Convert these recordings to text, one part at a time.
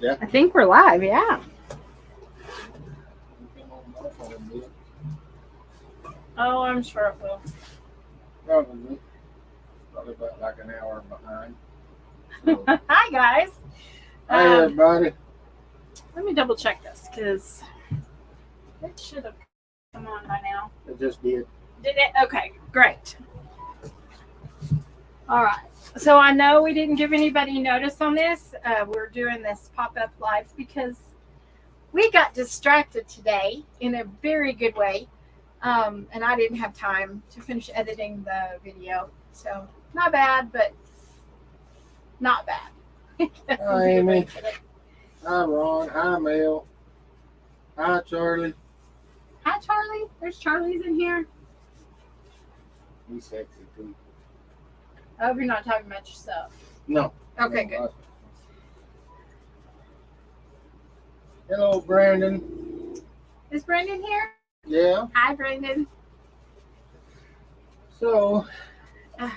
Yeah. I think we're live, yeah. Oh, I'm sure it will. Probably about like an hour behind. So, Hi, guys. hi, everybody. Let me double check this because it should have come on by now. It just did. Did it? Okay, great. All right. So I know we didn't give anybody notice on this. We're doing this pop-up live because we got distracted today in a very good way. And I didn't have time to finish editing the video. So not bad, but not bad. Hi, Amy. Hi, Ron. Hi, Mel. Hi, Charlie. Hi, Charlie. There's Charlie's in here. He's sexy, too. I hope you're not talking about yourself. No. Okay, No, good. Hello, Brandon. Is Brandon here? Yeah. Hi, Brandon. So, I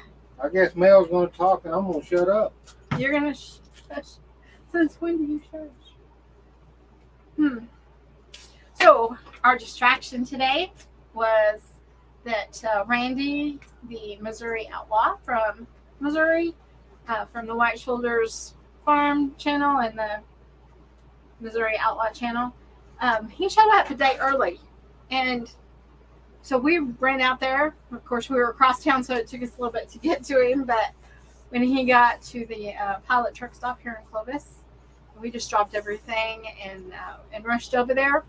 guess Mel's going to talk and I'm going to shut up. You're going to shush. Since when do you shush? So, our distraction today was that Randy, the Missouri Outlaw from Missouri, from the White Shoulders Farm channel and the Missouri Outlaw channel, he showed up a day early. And so we ran out there. Of course, we were across town, so it took us a little bit to get to him. But when he got to the pilot truck stop here in Clovis, we just dropped everything and rushed over there.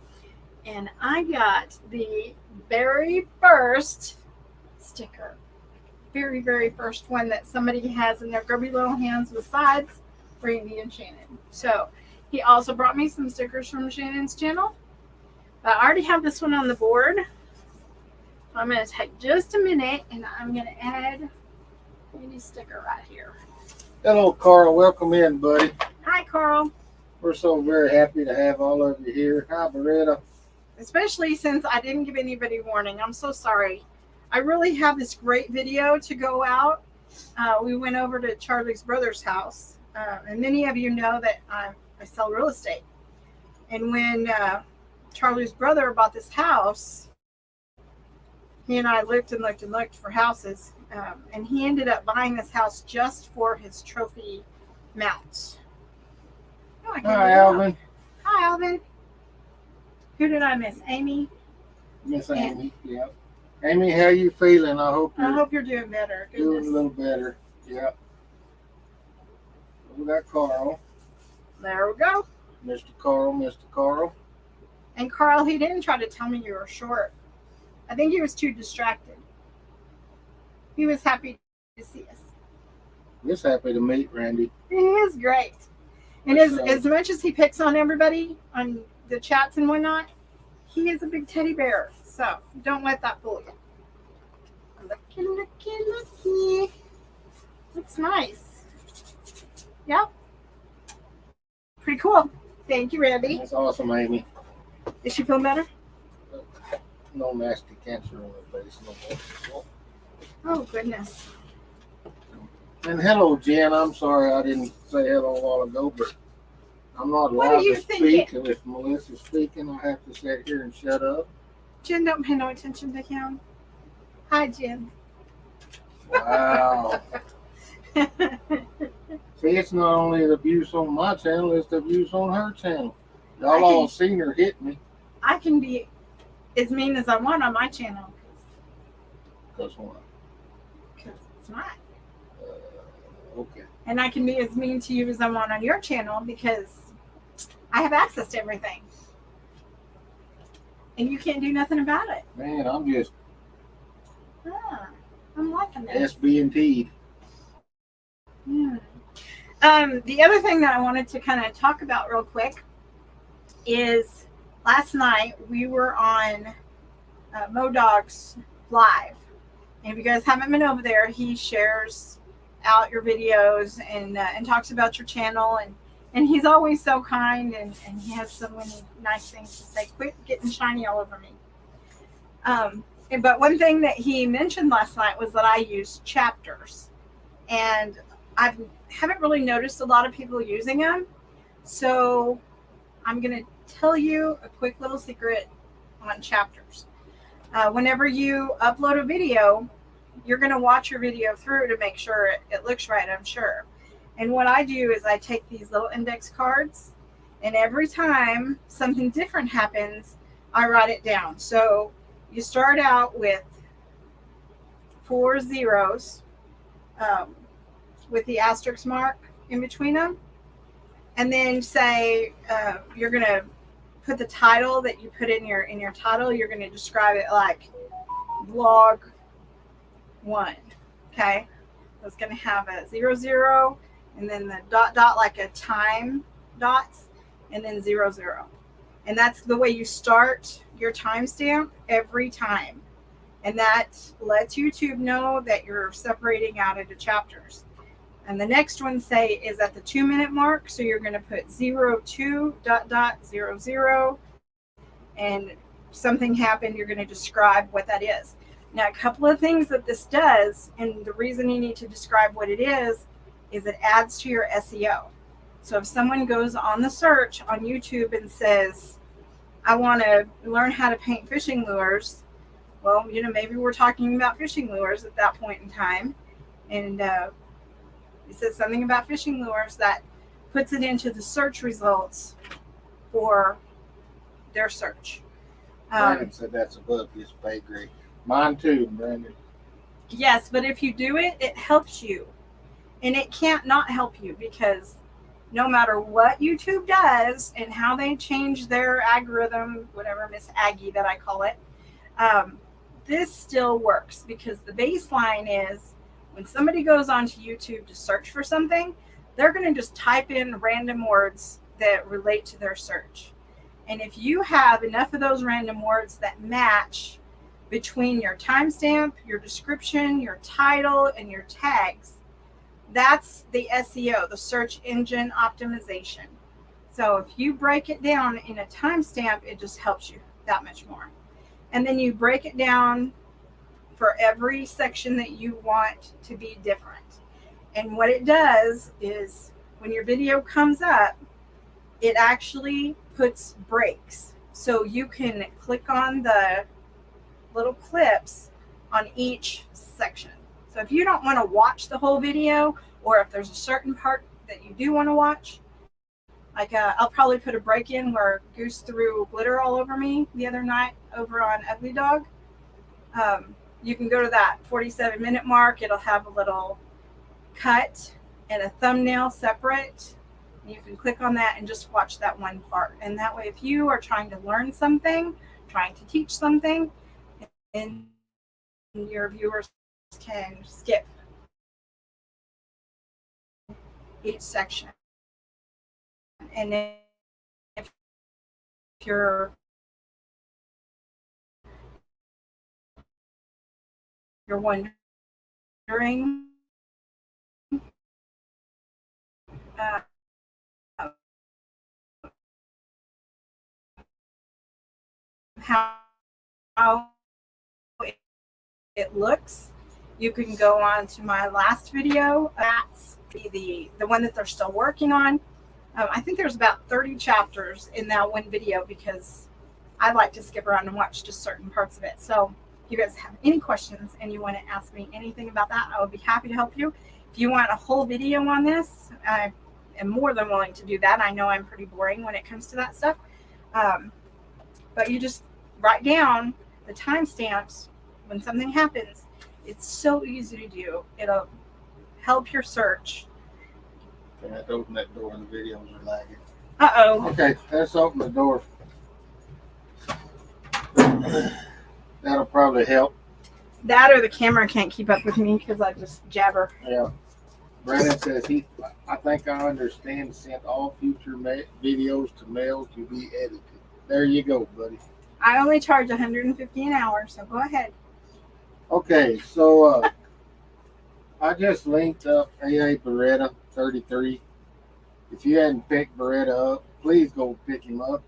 And I got the very first sticker. Very, very first one that somebody has in their grubby little hands besides Randy and Shannon. So he also brought me some stickers from Shannon's channel. But I already have this one on the board. I'm going to take just a minute and I'm going to add Randy's sticker right here. Hello, Carl. Welcome in, buddy. Hi, Carl. We're so very happy to have all of you here. Hi, Beretta. Especially since I didn't give anybody warning. I'm so sorry. I really have this great video to go out. We went over to Charlie's brother's house. And many of you know that I sell real estate. And when Charlie's brother bought this house, he and I looked and looked and looked for houses. And he ended up buying this house just for his trophy mounts. Oh, Hi, Alvin. Hi, Alvin. Who did I miss? Amy? Miss Amy, yeah. Amy, how you feeling? I hope you're doing better. Doing a little better. Yeah. We got Carl. There we go. Mr. Carl. And Carl, he didn't try to tell me you were short. I think he was too distracted. He was happy to see us. Just happy to meet Randy. He is great. And as much as he picks on everybody on the chats and whatnot, he is a big teddy bear. So don't let that fool you. Looky. Looks nice. Yep. Pretty cool. Thank you, Randy. That's awesome, Amy. Is she feeling better? No nasty cancer on her face no more. Oh, goodness. And hello, Jen. I'm sorry I didn't say hello a while ago, but I'm not allowed to speak. And if Melissa's speaking, I have to sit here and shut up. Jen don't pay no attention to him. Hi, Jen. Wow. See, it's not only the abuse on my channel, it's the abuse on her channel. Y'all all seen her hit me. I can be as mean as I want on my channel. Because what? Because it's mine. Okay. And I can be as mean to you as I want on your channel because I have access to everything. And you can't do nothing about it. Man, I'm just I'm liking this. SB&T'd. The other thing that I wanted to kind of talk about real quick is last night we were on MoDog's live. And if you guys haven't been over there, he shares out your videos and talks about your channel. And he's always so kind and he has so many nice things to say. Quit getting shiny all over me. But one thing that he mentioned last night was that I use chapters. And I haven't really noticed a lot of people using them. So I'm going to tell you a quick little secret on chapters. Whenever you upload a video, you're going to watch your video through to make sure it looks right, I'm sure. And what I do is I take these little index cards, and every time something different happens, I write it down. So you start out with 4 zeros with the asterisk mark in between them, and then say you're going to put the title that you put in your title. You're going to describe it like vlog 1. Okay, so it's going to have a 00, and then the dot like a time dots, and then 00. And that's the way you start your timestamp every time. And that lets YouTube know that you're separating out into chapters. And the next one, say, is at the 2-minute mark. So you're going to put 02.00, and something happened. You're going to describe what that is. Now, a couple of things that this does, and the reason you need to describe what it is it adds to your SEO. So if someone goes on the search on YouTube and says, I want to learn how to paint fishing lures, well, maybe we're talking about fishing lures at that point in time. And it says something about fishing lures, that puts it into the search results for their search. Brandon said that's above his pay grade. Mine too, Brandon. Yes, but if you do it, it helps you. And it can't not help you, because no matter what YouTube does and how they change their algorithm, whatever, Miss Aggie that I call it, this still works, because the baseline is when somebody goes onto YouTube to search for something, they're going to just type in random words that relate to their search. And if you have enough of those random words that match between your timestamp, your description, your title, and your tags, that's the SEO, the search engine optimization. So if you break it down in a timestamp, it just helps you that much more. And then you break it down for every section that you want to be different. And what it does is when your video comes up, it actually puts breaks. So you can click on the little clips on each section. So if you don't want to watch the whole video, or if there's a certain part that you do want to watch, like I'll probably put a break in where Goose threw glitter all over me the other night over on Ugly Dog. You can go to that 47-minute mark. It'll have a little cut and a thumbnail separate. You can click on that and just watch that one part. And that way, if you are trying to learn something, trying to teach something, and your viewers can skip each section. And if you're wondering how it looks, you can go on to my last video. That's the one that they're still working on. I think there's about 30 chapters in that one video, because I like to skip around and watch just certain parts of it. So if you guys have any questions and you want to ask me anything about that, I would be happy to help you. If you want a whole video on this, I am more than willing to do that. I know I'm pretty boring when it comes to that stuff. But you just write down the timestamps when something happens. It's so easy to do. It'll help your search. Can I open that door and the videos are lagging? Uh-oh. Okay, let's open the door. That'll probably help. That or the camera can't keep up with me because I just jabber. Yeah. Brandon says I think I understand, sent all future videos to mail to be edited. There you go, buddy. I only charge $150 an hour, so go ahead. Okay, so I just linked up AA Beretta 33. If you hadn't picked Beretta up, please go pick him up.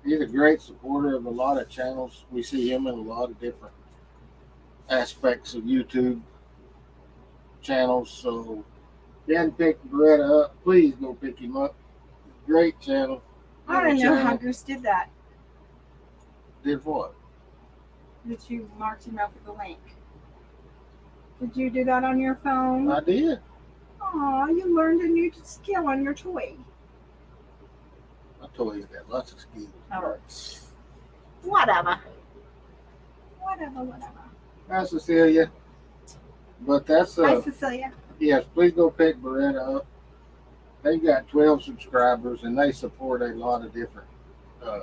He's a great supporter of a lot of channels. We see him in a lot of different aspects of YouTube channels. So He hadn't picked Beretta up. Please go pick him up. Great channel. I don't know how Goose did that. Did what? That you marked him up with a link. Did you do that on your phone? I did. Aw, you learned a new skill on your toy. I told you that. Lots of skills. Oh. Whatever. Hi, Cecilia. But that's Hi, Cecilia. yes. Please go pick Beretta up. They've got 12 subscribers and they support a lot of different uh,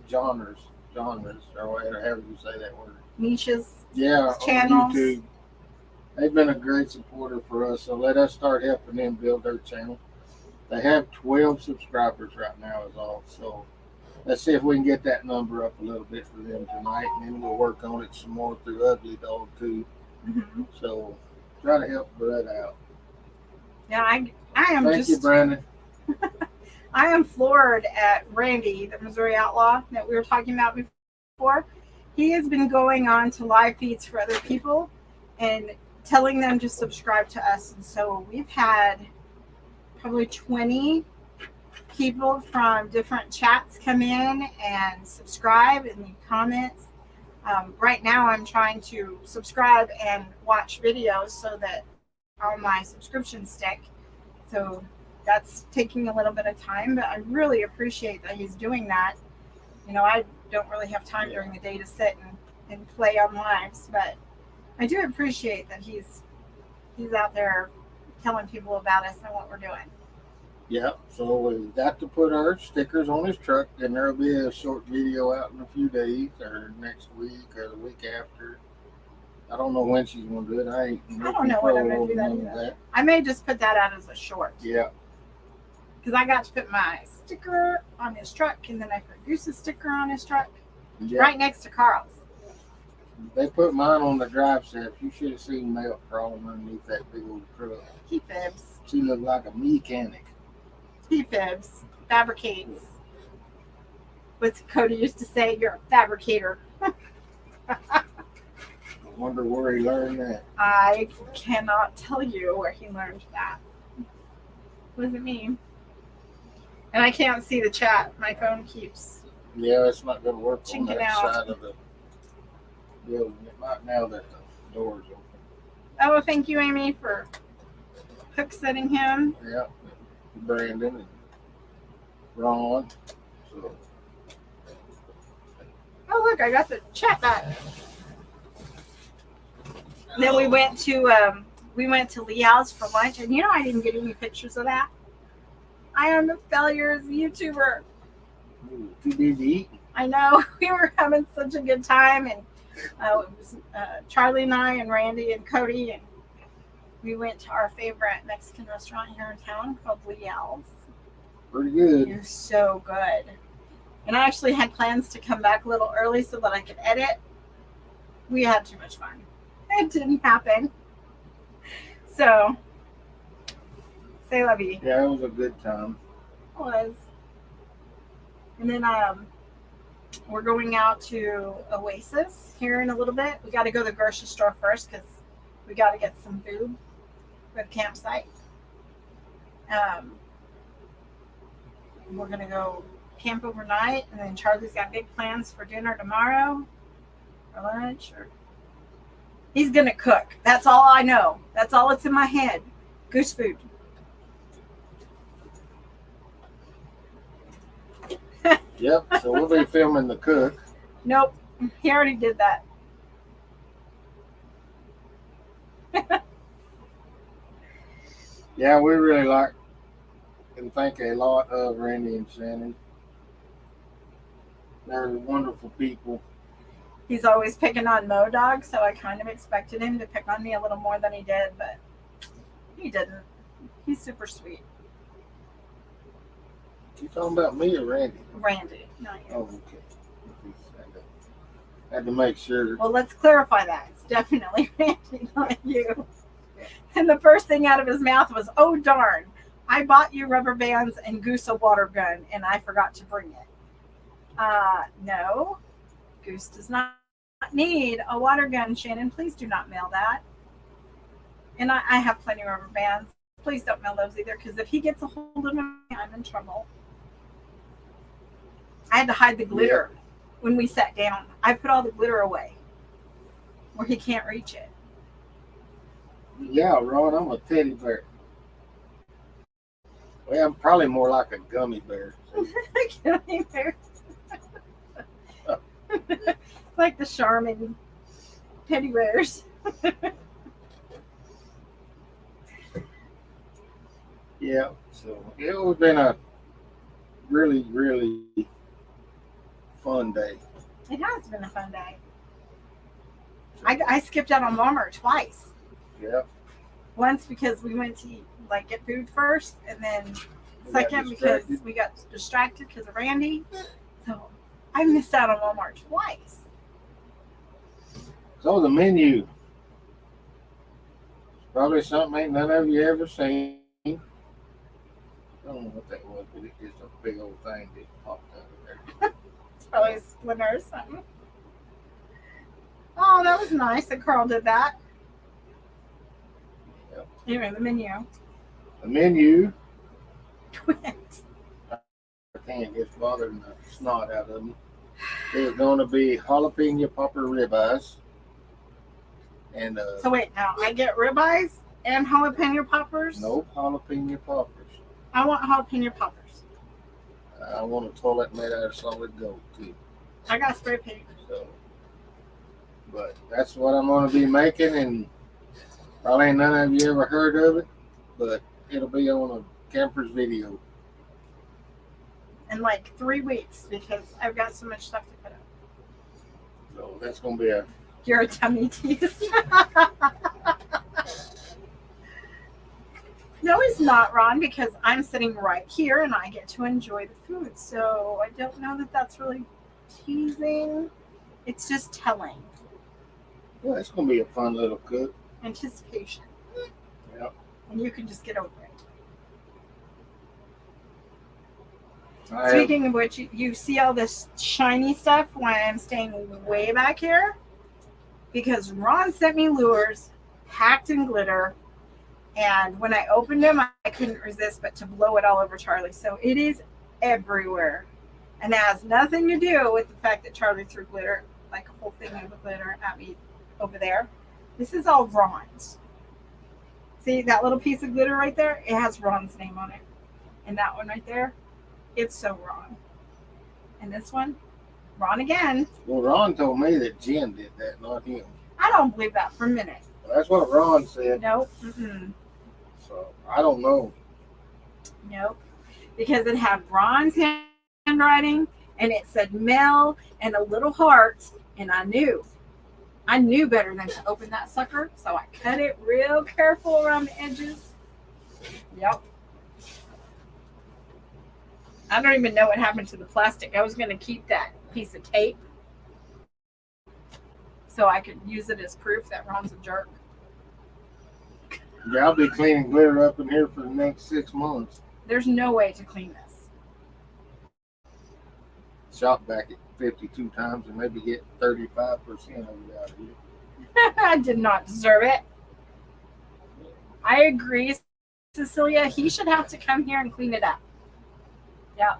genres, or however you say that word. Niches. Yeah, channels. on YouTube. They've been a great supporter for us, so let us start helping them build their channel. They have 12 subscribers right now is all, so let's see if we can get that number up a little bit for them tonight, and then we'll work on it some more through Ugly Dog too. Mm-hmm. So try to help Brett out. Yeah, I am. Thank you, Brandon. I am floored at Randy, the Missouri Outlaw that we were talking about before. He has been going on to live feeds for other people and telling them to subscribe to us. And so we've had probably 20 people from different chats come in and subscribe and leave comments. Right now I'm trying to subscribe and watch videos so that on my subscription stick. So that's taking a little bit of time, but I really appreciate that he's doing that. You know, I don't really have time during the day to sit and play on lives, but I do appreciate that he's out there telling people about us and what we're doing. Yeah, so we've got to put our stickers on his truck, and there'll be a short video out in a few days, or next week, or the week after. I don't know when she's going to do it. I don't know when I'm going to do that. I may just put that out as a short. Yeah. Because I got to put my sticker on his truck, and then I put Goose's sticker on his truck, right next to Carl's. They put mine on the drive shaft. You should have seen Mel crawling underneath that big old truck. He fibs. She looked like a mechanic. He fibs. Fabricates. What Cody used to say, you're a fabricator. I wonder where he learned that. I cannot tell you where he learned that. What does it mean? And I can't see the chat. My phone keeps. Yeah, it's not going to work on that out. side of the building. It might now that the door's open. Oh, thank you, Amy, for hook setting him. Yeah, Brandon and Ron. So. Oh, look, I got the chat back. Then we went to Leo's for lunch, and I didn't get any pictures of that. I am a failure as a YouTuber. Too busy eating. I know. We were having such a good time, and it was Charlie and I and Randy and Cody, and we went to our favorite Mexican restaurant here in town called Leo's. Pretty good. It was so good. And I actually had plans to come back a little early so that I could edit. We had too much fun. It didn't happen. So, say la vie. Yeah, it was a good time. It was. And then we're going out to Oasis here in a little bit. We got to go to the grocery store first because we got to get some food for the campsite. We're going to go camp overnight, and then Charlie's got big plans for dinner tomorrow, or lunch, or he's going to cook. That's all I know. That's all that's in my head. Goose food. Yep, so we'll be filming the cook. Nope, he already did that. Yeah, we really like and think a lot of Randy and Shannon. They're wonderful people. He's always picking on Mo-Dog, so I kind of expected him to pick on me a little more than he did, but he didn't. He's super sweet. You talking about me or Randy? Randy, not you. Oh, okay. Had to make sure. Well, let's clarify that. It's definitely Randy, not you. And the first thing out of his mouth was, "Oh, darn. I bought you rubber bands and Goose a water gun, and I forgot to bring it." No. Goose does not need a water gun, Shannon. Please do not mail that. And I have plenty of rubber bands. Please don't mail those either, because if he gets a hold of me, I'm in trouble. I had to hide the glitter when we sat down. I put all the glitter away where he can't reach it. Yeah, Ron, I'm a teddy bear. Well, I'm probably more like a gummy bear. Gummy bears. Like the Charmin teddy bears. Yeah, so it has been a really, really fun day. It has been a fun day. I skipped out on Walmart twice. Yeah. Once because we went to like get food first, and then second because we got distracted because of Randy. So I missed out on Walmart twice. So the menu, probably something ain't none of you ever seen. I don't know what that was, but it's just a big old thing that popped out of there. It's probably a splinter or something. Oh, that was nice that Carl did that. Yep. Anyway, the menu. The menu, Quit. I can't get bothered the snot out of me. There's going to be jalapeno popper ribeyes. And So wait, now I get ribeyes and jalapeno poppers? no jalapeno poppers. I want jalapeno poppers. I want a toilet made out of solid gold too. I got spray paint. So, but that's what I'm going to be making, and probably ain't none of you ever heard of it, but it'll be on a camper's video. In like 3 weeks because I've got so much stuff to put up. So that's going to be a You're a tummy tease. No, he's not, Ron, because I'm sitting right here and I get to enjoy the food. So I don't know that that's really teasing. It's just telling. well, it's going to be a fun little cook. Anticipation. Yep. And you can just get over it. I have, Speaking of which, you see all this shiny stuff when I'm staying way back here? Because Ron sent me lures packed in glitter. And when I opened them, I couldn't resist but to blow it all over Charlie. So it is everywhere. And it has nothing to do with the fact that Charlie threw glitter, like a whole thing of glitter at me over there. This is all Ron's. See that little piece of glitter right there? It has Ron's name on it. And that one right there, it's so Ron. And this one, Ron again. well, Ron told me that Jen did that, not him. I don't believe that for a minute. Well, that's what Ron said. Nope. Mm-mm. So I don't know. Nope. Because it had Ron's handwriting and it said Mel and a little heart. And I knew better than to open that sucker. So I cut it real careful around the edges. Yep. I don't even know what happened to the plastic. I was going to keep that piece of tape so I could use it as proof that Ron's a jerk. Yeah, I'll be cleaning glitter up in here for the next 6 months. There's no way to clean this. Shop back at 52 times and maybe get 35% of it out of here. I did not deserve it. I agree, Cecilia. He should have to come here and clean it up. Yeah.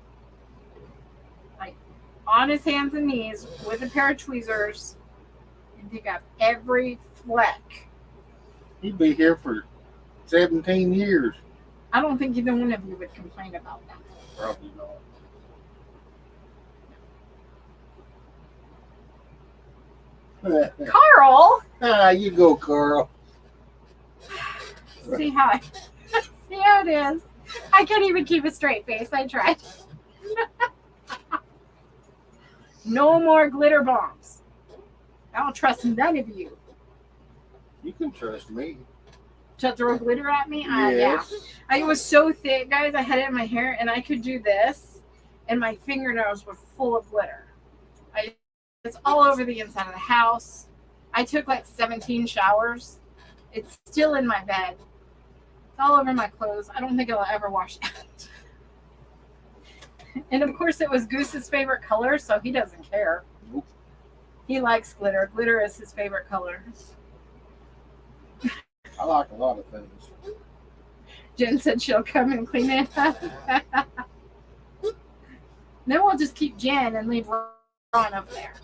Like on his hands and knees with a pair of tweezers and dig up every fleck. He'd be here for 17 years. I don't think either one of you would complain about that. Probably not. Carl! You go, Carl. See how it is. I can't even keep a straight face. I tried. No more glitter bombs. I don't trust none of you. You can trust me. To throw glitter at me? Yeah. Yes. It was so thick, guys. I had it in my hair, and I could do this, and my fingernails were full of glitter. It's all over the inside of the house. I took like 17 showers. It's still in my bed. It's all over my clothes. I don't think it'll ever wash out. And of course, it was Goose's favorite color, so he doesn't care. Nope. He likes glitter. Glitter is his favorite color. I like a lot of things. Jen said she'll come and clean it up. Then we'll just keep Jen and leave Ron over there.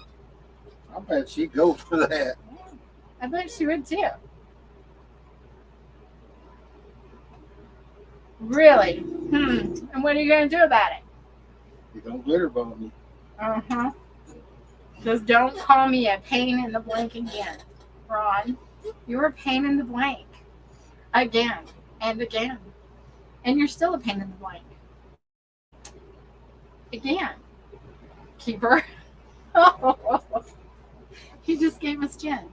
I bet she'd go for that. I bet she would too. Really? And what are you going to do about it? You don't glitter bomb me. Uh-huh. Just don't call me a pain in the blank again, Ron. You're a pain in the blank. Again and again. And you're still a pain in the blank. Again. Keeper. He just gave us Jen.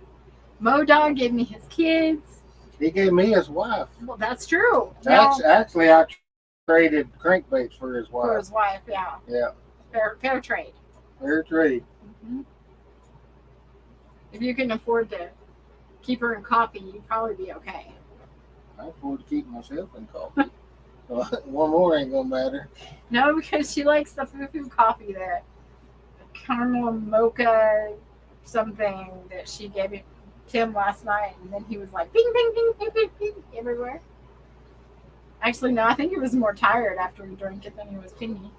Mo-Dog gave me his kids. He gave me his wife. Well, that's true. Actually, I traded crankbaits for his wife. For his wife, yeah. Yeah. Fair trade. Fair trade. Mm-hmm. If you can afford to keep her in coffee, you'd probably be okay. I afford to keep myself in coffee. One more ain't gonna matter. No, because she likes the foo-foo coffee, that caramel mocha something that she gave Tim last night, and then he was like, bing, bing, bing, bing, bing, bing, everywhere. Actually, no, I think he was more tired after he drank it than he was pingy.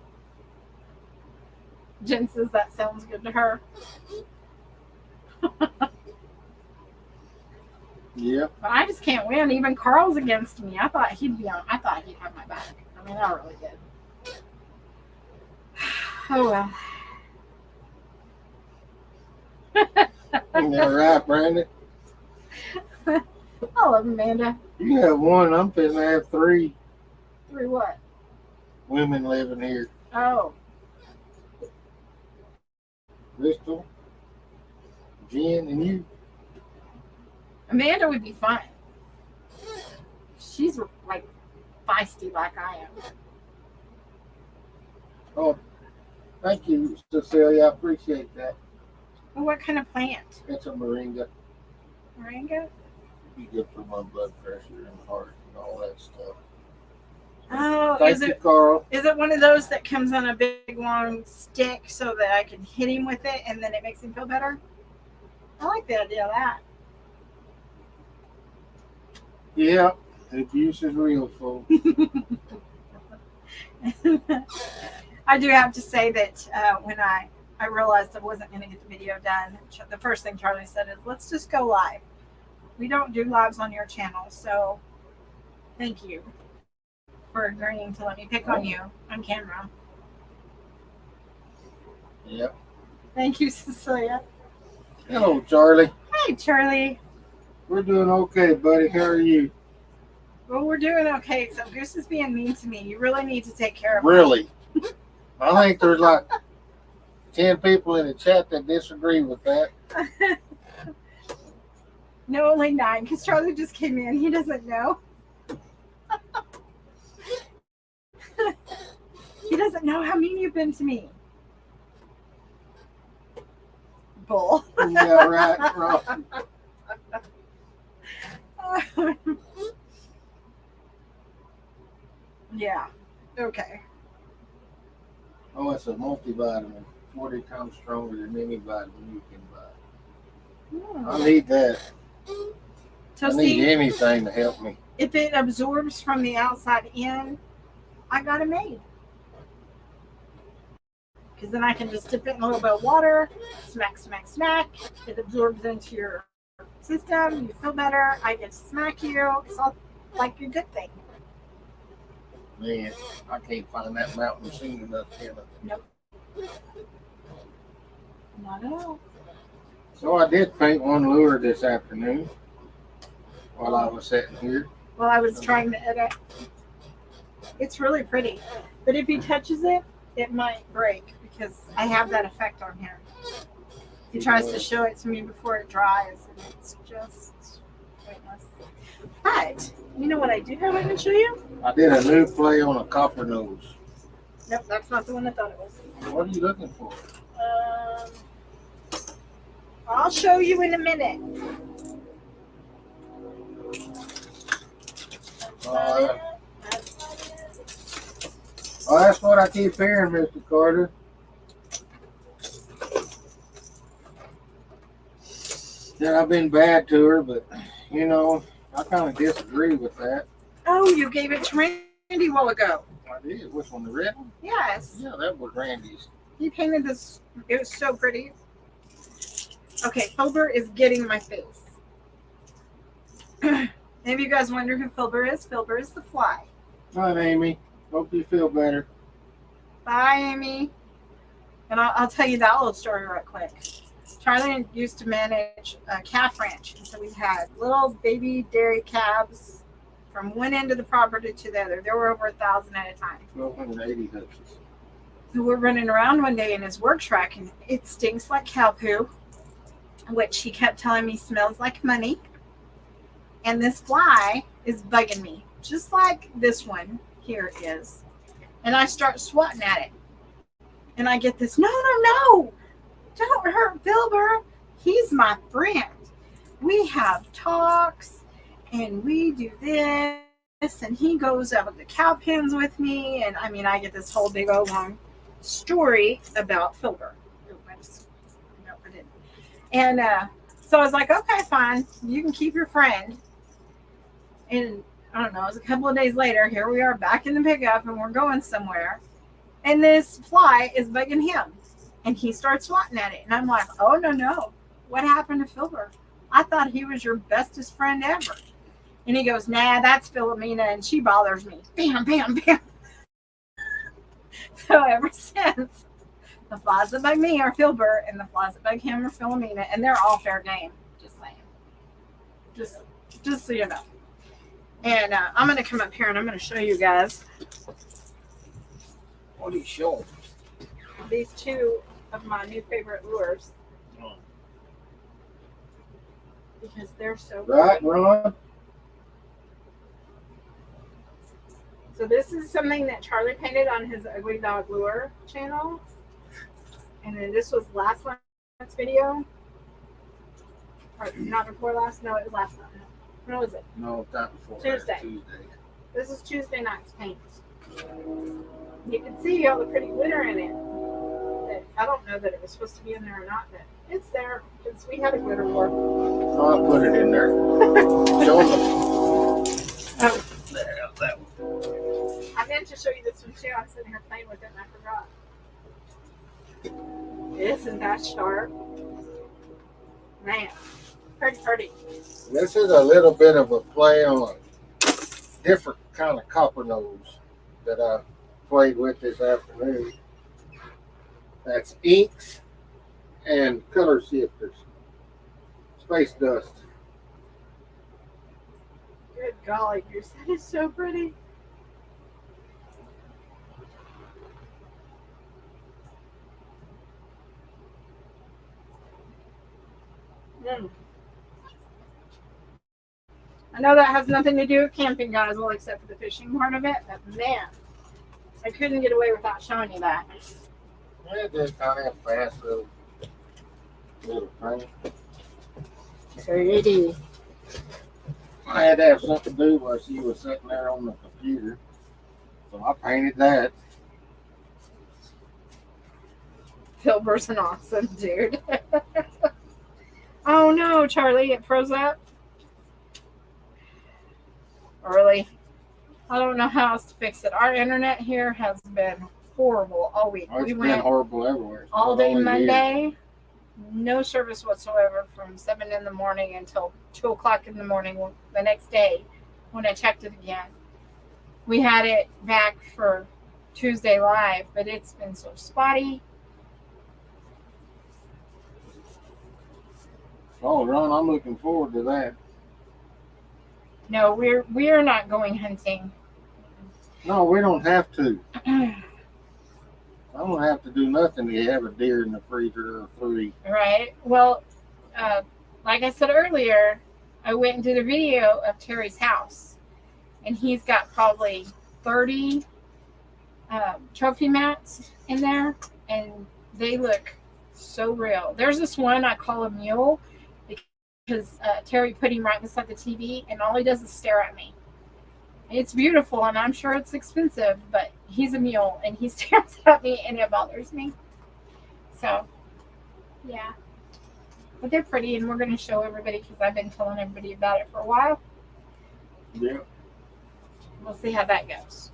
Jen says that sounds good to her. Yep. But I just can't win. Even Carl's against me. I thought he'd have my back. I mean, I really did. Oh well. Isn't that right, Brandon? I love Amanda. You have one. I'm finna have three 3 what? women living here. Oh. Crystal, Jen, and you. Amanda would be fun. She's like feisty like I am. Oh, thank you, Cecilia. I appreciate that. Well, what kind of plant? It's a moringa. Moringa? Be good for my blood pressure and heart and all that stuff. Oh, Thank you, Carl. Is it one of those that comes on a big long stick so that I can hit him with it and then it makes him feel better? I like the idea of that. Yeah, the abuse is real, folks. I do have to say that when I realized I wasn't going to get the video done, the first thing Charlie said is, let's just go live. We don't do lives on your channel, so thank you for agreeing to let me pick on you on camera. Yep. Thank you, Cecilia. Hello, Charlie. Hi, Charlie. We're doing okay, buddy. How are you? Well, we're doing okay, so Goose is being mean to me. You really need to take care of her. Really? I think there's like 10 people in the chat that disagree with that. No, only 9, because Charlie just came in. He doesn't know. He doesn't know how mean you've been to me. Bull. Yeah, right. Yeah. Okay. Oh, it's a multivitamin. 40 times stronger than any vitamin you can buy. I need that. So I need see, anything to help me. if it absorbs from the outside in, I got it made. Because then I can just dip it in a little bit of water, smack, smack, smack. It absorbs into your system. You feel better. I get to smack you. It's all like a good thing. Man, I can't find that mountain soon enough, can I? Nope. Not at all. So I did paint one lure this afternoon while I was sitting here. Well, I was trying to edit. It's really pretty. But if he touches it, it might break because I have that effect on him. He tries to show it to me before it dries, and it's just pointless. But you know what I do have I can show you? I did a new play on a copper nose. Nope, that's not the one I thought it was. What are you looking for? I'll show you in a minute. Oh, that's what I keep hearing, Mr. Carter. That I've been bad to her, but, you know, I kind of disagree with that. Oh, you gave it to Randy a while ago. I did. Which one? The red one? Yes. Yeah, that was Randy's. He painted this. It was so pretty. Okay, Filbert is getting my face. Any of you guys wonder who Filbert is? Filbert is the fly. Hi, Amy. Hope you feel better. Bye, Amy. And I'll tell you that little story right quick. Charlie used to manage a calf ranch. And so we had little baby dairy calves from one end of the property to the other. There were over 1,000 at a time. 1,280 hooches. So we're running around one day in his work truck, and it stinks like cow poo, which he kept telling me smells like money. And this fly is bugging me, just like this one here is. And I start swatting at it. And I get this, no, don't hurt Filbert. He's my friend. We have talks, and we do this, and he goes out to the cow pens with me. And I mean, I get this whole big old long story about Filbert. No, I didn't. And so I was like, okay, fine. You can keep your friend. And I don't know, it was a couple of days later. Here we are back in the pickup, and we're going somewhere. And this fly is bugging him. And he starts swatting at it. And I'm like, oh, no. What happened to Filbert? I thought he was your bestest friend ever. And he goes, nah, that's Philomena, and she bothers me. Bam, bam, bam. So ever since, the flies that bug me are Filbert, and the flies that bug him are Philomena, and they're all fair game. Just saying. Just so you know. And I'm going to come up here, and I'm going to show you guys What are you showing? these two of my new favorite lures. Oh. Because they're so Right, pretty. Ron? So this is something that Charlie painted on his Ugly Dog Lure channel. And then this was last night's video. Or not before last? No, it was last night. When was it? No, not before. Tuesday. Tuesday. This is Tuesday night's paint. You can see all the pretty glitter in it. I don't know that it was supposed to be in there or not, but it's there because we had a glitter board. Oh, I'll put it in there. Show them. Oh, There, that one. I meant to show you this one too. I'm sitting here playing with it and I forgot. Isn't that sharp? Man, pretty. This is a little bit of a play on different kind of copper nose that I played with this afternoon. That's inks and color shifters. Space dust. Good golly, Goose, that is so pretty. I know that has nothing to do with camping, guys, well, except for the fishing part of it, but man, I couldn't get away without showing you that. It just kind of fast little thing. Pretty. I had to have something to do while she was sitting there on the computer. So I painted that. Filbert's an awesome dude. Oh no, Charlie, it froze up. Really? I don't know how else to fix it. Our internet here has been horrible all week. Oh, it's We been went horrible everywhere. It's all not day only Monday, no service whatsoever from 7 in the morning until 2 o'clock in the morning the next day when I checked it again. We had it back for Tuesday live, but it's been so spotty. Oh, Ron, I'm looking forward to that. No, we're not going hunting. No, we don't have to. I don't have to do nothing to have a deer in the freezer or 3. Right. Well, like I said earlier, I went and did a video of Terry's house, and he's got probably 30 trophy mats in there, and they look so real. There's this one I call a mule because Terry put him right beside the TV, and all he does is stare at me. It's beautiful, and I'm sure it's expensive, but he's a mule, and he stares at me, and it bothers me. So, yeah. But they're pretty, and we're going to show everybody because I've been telling everybody about it for a while. Yeah. we'll see how that goes.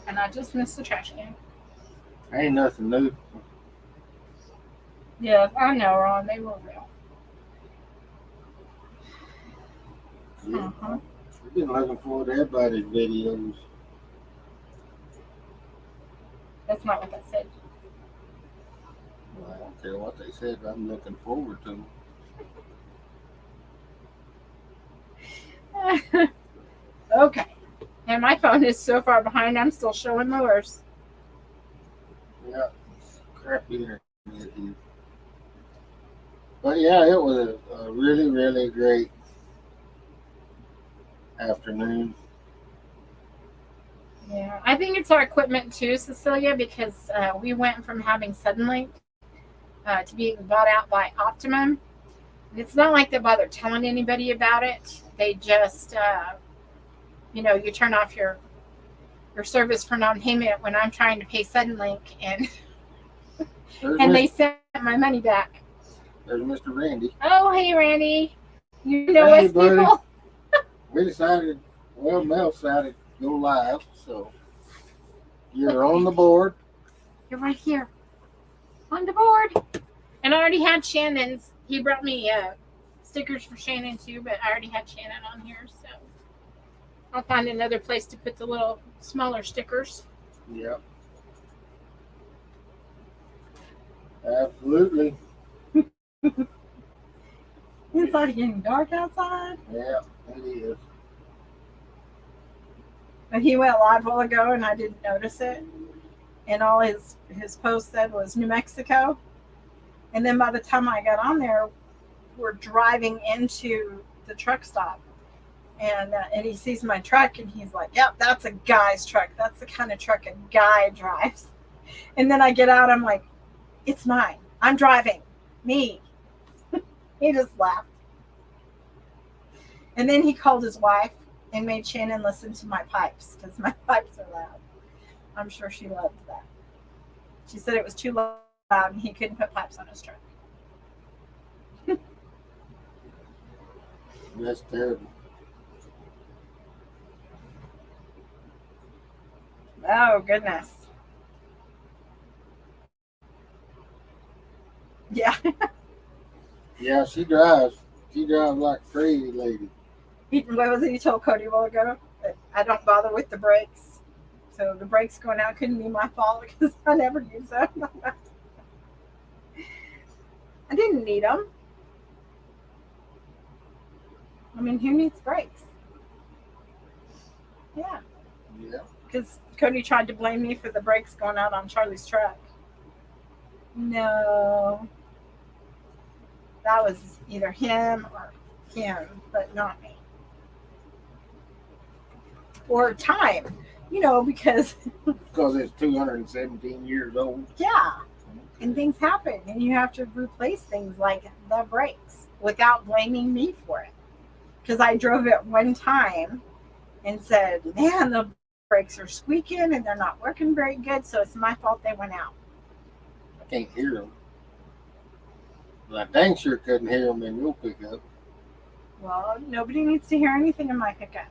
And I just missed the trash can. Ain't nothing new. Yeah, I know, Ron. They were real. Yeah. Uh-huh. I've been looking forward to everybody's videos. That's not what that said. Well, I don't care what they said. I'm looking forward to them. Okay. And my phone is so far behind, I'm still showing Lewis. Yeah, it's crappy internet here. But yeah, it was a really, really great afternoon. Yeah, I think it's our equipment too, Cecilia, because we went from having Suddenlink to being bought out by Optimum. It's not like they bother telling anybody about it. They just, you turn off your service for non-payment when I'm trying to pay Suddenlink, and they sent my money back. There's Mr. Randy. Oh, hey, Randy. You know Hey, us buddy. people. We decided, well, Mel decided to go live, so you're on the board. You're right here on the board. And I already had Shannon's. He brought me stickers for Shannon too, but I already had Shannon on here, so I'll find another place to put the little smaller stickers. Yep. Absolutely. It's already getting dark outside. Yeah, it is. But he went live a while ago and I didn't notice it. And all his post said was New Mexico. And then by the time I got on there, we're driving into the truck stop. And he sees my truck and he's like, yep, that's a guy's truck. That's the kind of truck a guy drives. And then I get out, I'm like, it's mine. I'm driving. Me. He just laughed. And then he called his wife and made Shannon listen to my pipes because my pipes are loud. I'm sure she loved that. She said it was too loud and he couldn't put pipes on his truck. That's terrible. Oh, goodness. Yeah. Yeah, she drives. She drives like a crazy lady. What was it you told Cody a while ago? That I don't bother with the brakes. So the brakes going out couldn't be my fault because I never use them. I didn't need them. I mean, who needs brakes? Yeah. Yeah. Because Cody tried to blame me for the brakes going out on Charlie's truck. No. That was either him or him, but not me. Or time, because Because it's 217 years old. yeah, and things happen, and you have to replace things like the brakes without blaming me for it. Because I drove it one time and said, man, the brakes are squeaking and they're not working very good, so it's my fault they went out. I can't hear them. But I dang sure couldn't hear them in your pickup. Well, nobody needs to hear anything in my pickup.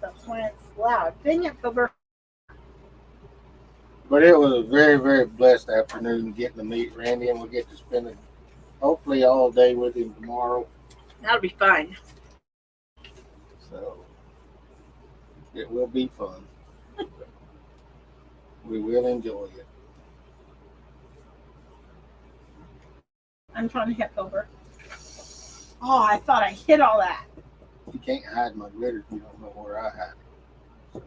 That's when it's loud. Dang it, Filbert. But it was a very, very blessed afternoon getting to meet Randy, and we'll get to spend it hopefully all day with him tomorrow. That'll be fun. So it will be fun. We will enjoy it. I'm trying to hit Filbert. Oh, I thought I hit all that. You can't hide my glitter if you don't know where I hide it.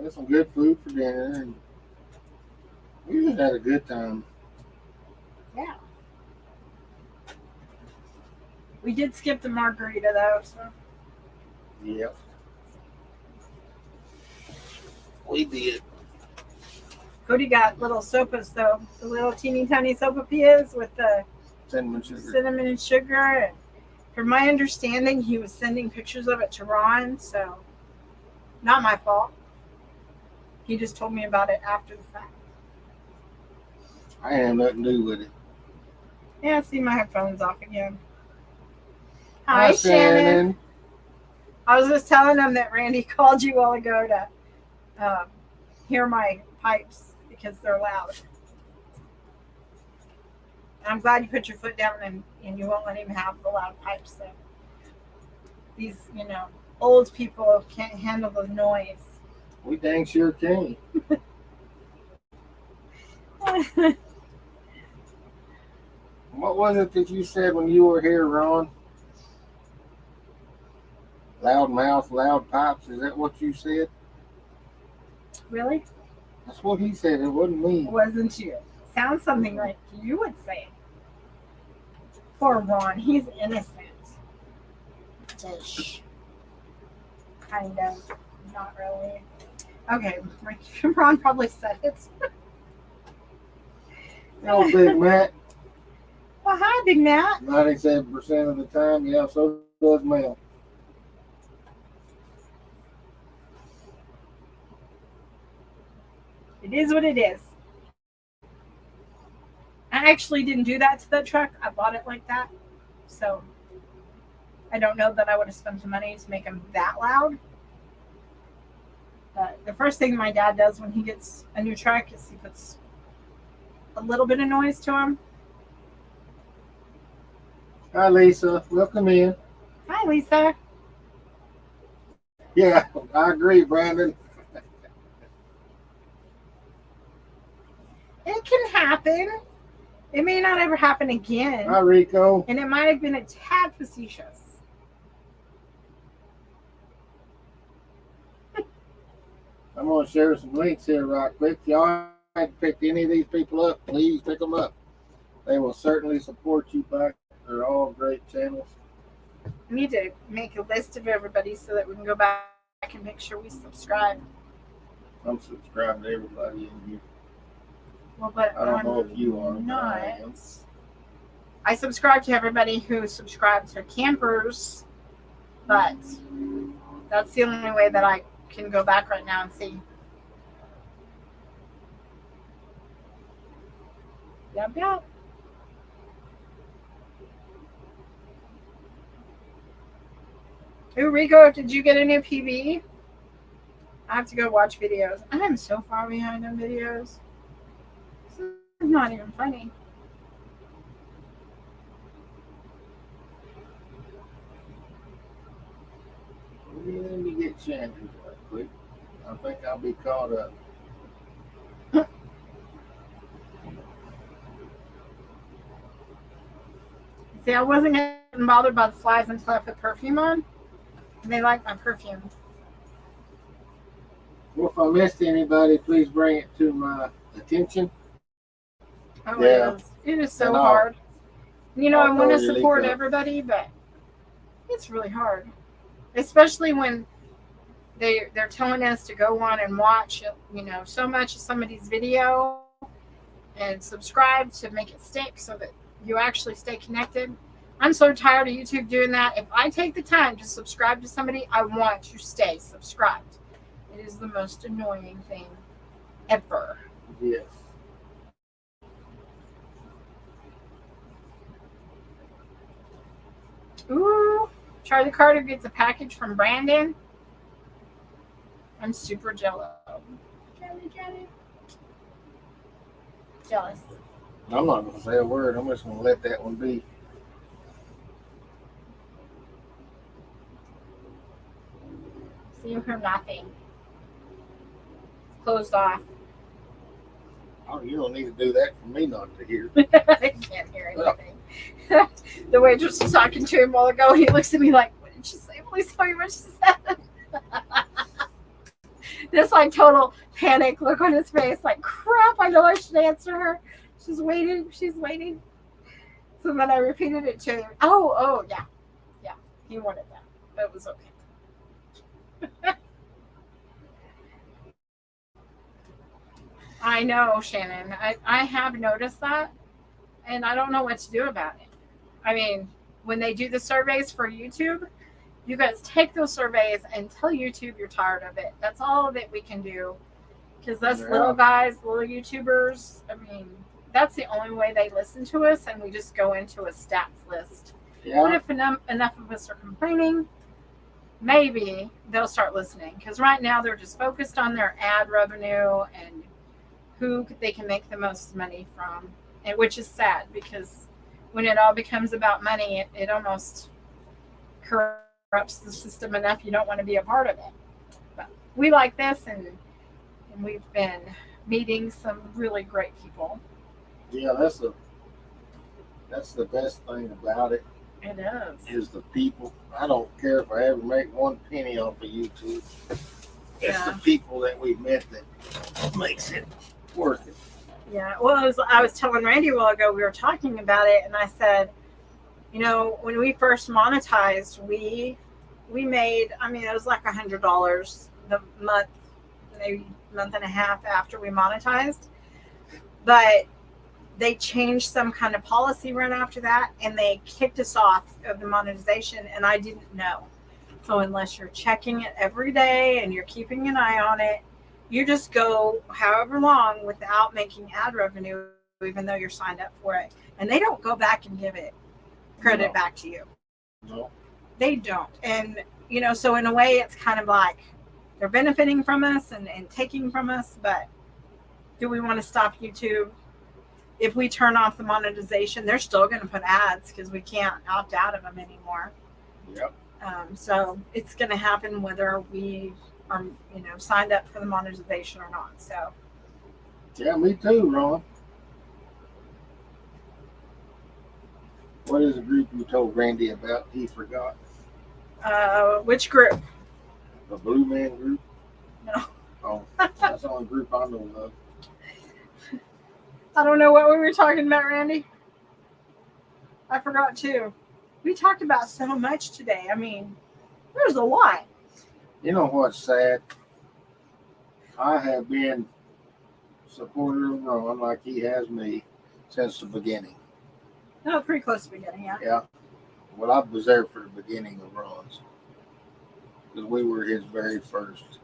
There's some good food for dinner, and we just had a good time. Yeah. We did skip the margarita though, so Yep. We did. Cody got little sopas though, the little teeny tiny sopapillas with the Cinnamon sugar. cinnamon and sugar. And from my understanding, he was sending pictures of it to Ron, so not my fault. He just told me about it after the fact. I ain't have nothing to do with it. Yeah, see, my headphones off again. Hi, Hi, Shannon. I was just telling them that Randy called you a while ago to hear my pipes because they're loud. I'm glad you put your foot down and you won't let him have the loud pipes. So these, old people can't handle the noise. We dang sure can. What was it that you said when you were here, Ron? Loud mouth, loud pipes. Is that what you said? Really? That's what he said. It wasn't me. Wasn't you? Sounds something like you would say. Poor Ron. He's innocent. Ish. Kind of. Not really. Okay. Ron probably said it. Oh, Big Matt. Well, hi, Big Matt. 97% of the time, yeah, so does Mel. It is what it is. I actually didn't do that to that truck. I bought it like that. So I don't know that I would have spent the money to make them that loud. But the first thing my dad does when he gets a new truck is he puts a little bit of noise to him. Hi, Lisa. Welcome in. Hi, Lisa. Yeah, I agree, Brandon. It can happen. It may not ever happen again. Hi, Rico. And it might have been a tad facetious. I'm going to share some links here right quick. If y'all haven't picked any of these people up, please pick them up. They will certainly support you back. They're all great channels. We need to make a list of everybody so that we can go back and make sure we subscribe. I'm subscribed to everybody in here. Well, but I don't know if you are. Not. I subscribe to everybody who subscribed to campers, but that's the only way that I can go back right now and see. Yep. Ooh, Rico, did you get a new PB? I have to go watch videos. I am so far behind on videos. This is not even funny. Let me get Shannon right quick. I think I'll be caught up. See, I wasn't getting bothered by the flies until I put perfume on. And they like my perfume. Well, if I missed anybody, please bring it to my attention. Oh, Yeah. it is so And hard. I want to really support good. everybody, but it's really hard. Especially when they're telling us to go on and watch, so much of somebody's video and subscribe to make it stick so that you actually stay connected. I'm so tired of YouTube doing that. If I take the time to subscribe to somebody, I want to stay subscribed. It is the most annoying thing ever. Yes. Ooh, Charlie Carter gets a package from Brandon. I'm super jealous. Charlie. Jealous. I'm not going to say a word. I'm just going to let that one be. So you hear nothing. It's closed off. Oh, you don't need to do that for me not to hear. I can't hear anything. The waitress was talking to him a while ago, and he looks at me like, "What did she say? Please tell me what she said." This total panic look on his face, like, crap, I know I should answer her. She's waiting. So then I repeated it to him. Oh, yeah. He wanted that. That was okay. I know, Shannon. I have noticed that, and I don't know what to do about it. I mean, when they do the surveys for YouTube, you guys take those surveys and tell YouTube you're tired of it. That's all that we can do. Because us little guys, little YouTubers, I mean, that's the only way they listen to us, and we just go into a stats list. But Yeah, if enough of us are complaining, maybe they'll start listening. Because right now they're just focused on their ad revenue and who they can make the most money from, and which is sad because when it all becomes about money, it almost corrupts the system enough you don't want to be a part of it. But we like this, and we've been meeting some really great people. yeah, that's the best thing about it It is. is the people. I don't care if I ever make one penny off of YouTube. It's the Yeah. people that we met that makes it worth it. Yeah. Well, I was telling Randy a while ago, we were talking about it, and I said, when we first monetized, we made, I mean, it was like $100 the month, maybe month and a half after we monetized. But they changed some kind of policy right after that, and they kicked us off of the monetization, and I didn't know. So unless you're checking it every day and you're keeping an eye on it, you just go however long without making ad revenue, even though you're signed up for it. And they don't go back and give it credit No. back to you. No. They don't. And, so in a way, it's kind of like they're benefiting from us and taking from us. But do we want to stop YouTube? If we turn off the monetization, they're still going to put ads because we can't opt out of them anymore. Yep. So it's going to happen whether we are, signed up for the monetization or not. So Yeah, me too, Ron. What is the group you told Randy about? He forgot. which group? The Blue Man Group? No. Oh, that's the only group I know of. I don't know what we were talking about, Randy. I forgot too. We talked about so much today. I mean, there's a lot. You know what's sad? I have been supporter of Ron like he has me since the beginning. No, pretty close to beginning, yeah. Yeah. Well, I was there for the beginning of Ron's because we were his very first.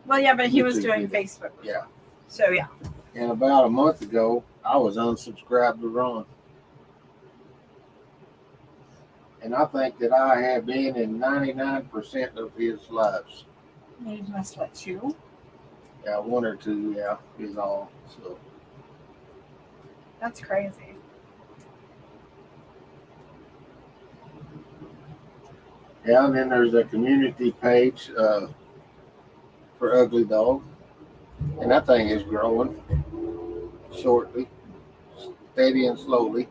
Well, yeah, but he was YouTube doing video. Facebook. Yeah. So, yeah. And about a month ago, I was unsubscribed to Ron. And I think that I have been in 99% of his lives. He must let you. Yeah, one or two, yeah, is all. So, That's crazy. yeah, and then there's a community page for Ugly Dog. And that thing is growing shortly, steady and slowly.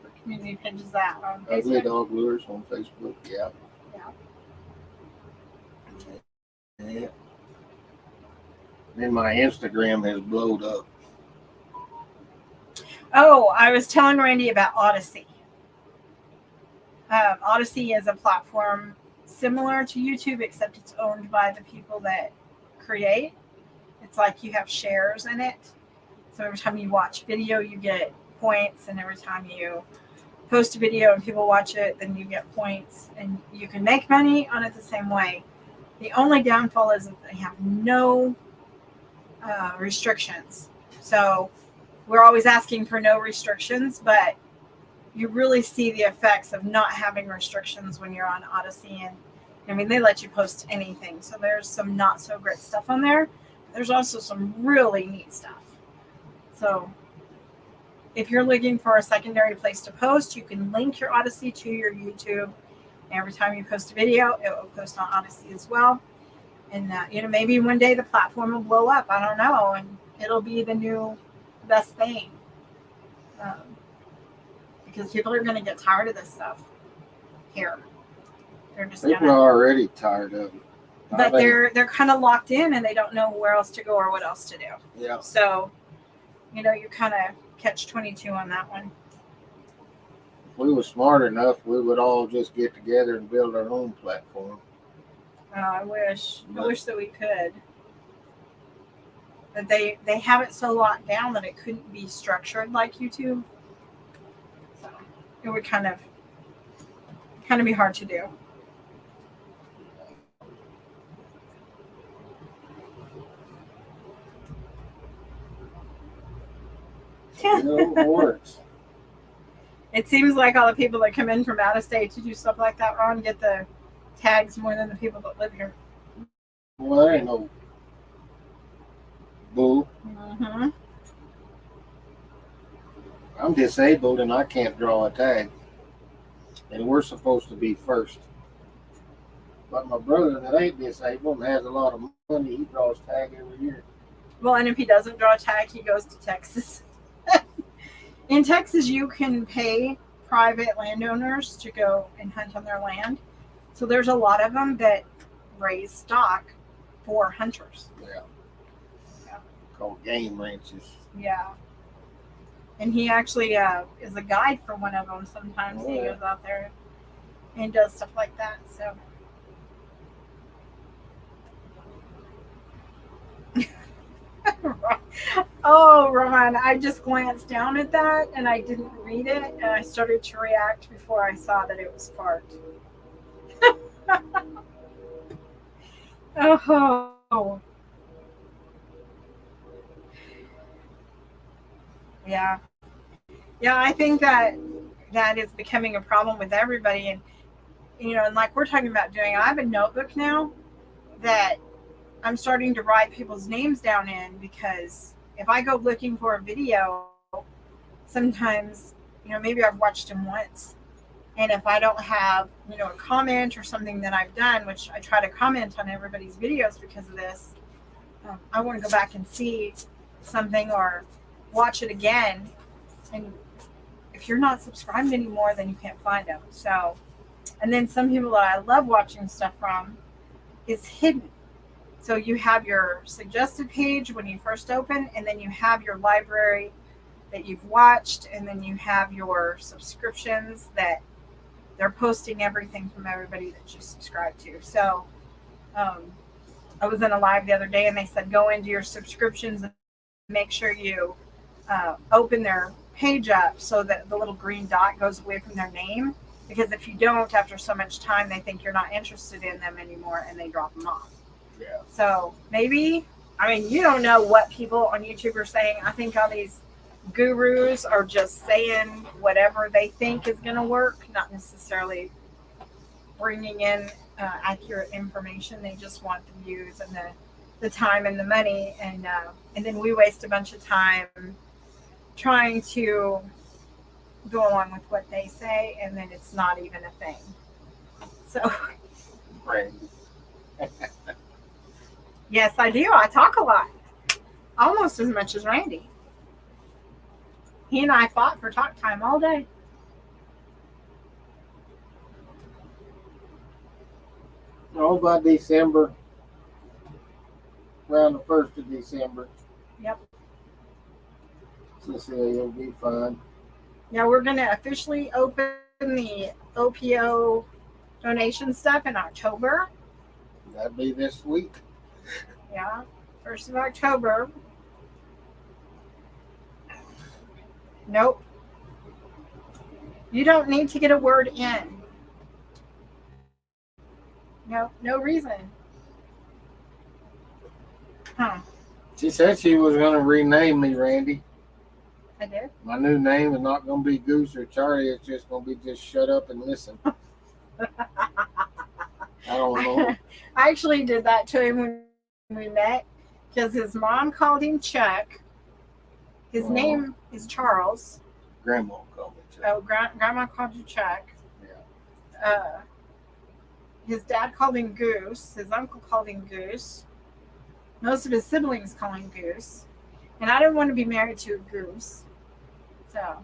What community page is that on Ugly Facebook? Dog Lures on Facebook, yeah. Yeah. Yeah. Then my Instagram has blowed up. Oh, I was telling Randy about Odyssey. Odyssey is a platform similar to YouTube, except it's owned by the people that create. It's like you have shares in it. So every time you watch video, you get points, and every time you post a video and people watch it, then you get points, and you can make money on it the same way. The only downfall is that they have no restrictions. So we're always asking for no restrictions, but you really see the effects of not having restrictions when you're on Odyssey. And I mean, they let you post anything. So there's some not so great stuff on there. There's also some really neat stuff. So if you're looking for a secondary place to post, you can link your Odyssey to your YouTube. Every time you post a video, it will post on Odyssey as well. And maybe one day the platform will blow up. I don't know, and it'll be the new best thing. Because people are going to get tired of this stuff here. They're just People gonna, are already tired of it. but they're kind of locked in, and they don't know where else to go or what else to do. Yeah. So, you kind of catch 22 on that one. If we were smart enough, we would all just get together and build our own platform. I wish that we could. But they have it so locked down that it couldn't be structured like YouTube. So it would kind of be hard to do. It works. It seems like all the people that come in from out of state to do stuff like that, Ron, get the tags more than the people that live here. Well, there ain't no bull. Mm-hmm. I'm disabled and I can't draw a tag. And we're supposed to be first. But my brother that ain't disabled and has a lot of money, he draws tag every year. Well, and if he doesn't draw a tag, he goes to Texas. In Texas, you can pay private landowners to go and hunt on their land. So there's a lot of them that raise stock for hunters. Yeah. Yeah. Called game ranches. Yeah. And he actually is a guide for one of them sometimes. He Yeah. goes out there and does stuff like that. So. Oh, Ron, I just glanced down at that and I didn't read it and I started to react before I saw that it was fart. Oh. Yeah. Yeah, I think that is becoming a problem with everybody. And, and like we're talking about doing, I have a notebook now that I'm starting to write people's names down in, because if I go looking for a video, sometimes, maybe I've watched them once. And if I don't have, a comment or something that I've done, which I try to comment on everybody's videos because of this, I want to go back and see something or watch it again. And if you're not subscribed anymore, then you can't find them. So, and then some people that I love watching stuff from is hidden. So you have your suggested page when you first open, and then you have your library that you've watched, and then you have your subscriptions that they're posting everything from everybody that you subscribe to. So I was in a live the other day and they said go into your subscriptions and make sure you open their page up so that the little green dot goes away from their name, because if you don't, after so much time, they think you're not interested in them anymore and they drop them off. Yeah. So maybe, you don't know what people on YouTube are saying. I think all these gurus are just saying whatever they think is going to work, not necessarily bringing in accurate information. They just want the views and the time and the money, and then we waste a bunch of time trying to go along with what they say, and then it's not even a thing. So Right. yes, I do. I talk a lot, almost as much as Randy. He and I fought for talk time all day. All by December, around the 1st of December. Yep. Cecilia will be fine. Yeah, we're going to officially open the OPO donation stuff in October. That'd be this week. Yeah, 1st of October. Nope. You don't need to get a word in. No reason. Huh. She said she was going to rename me, Randy. I did? My new name is not going to be Goose or Charlie. It's just going to be just shut up and listen. I don't know. I actually did that to him when we met, because his mom called him Chuck. His name is Charles. Grandma called me Chuck. Oh, Grandma called you Chuck. Yeah. His dad called him Goose. His uncle called him Goose. Most of his siblings call him Goose. And I didn't want to be married to a goose. So,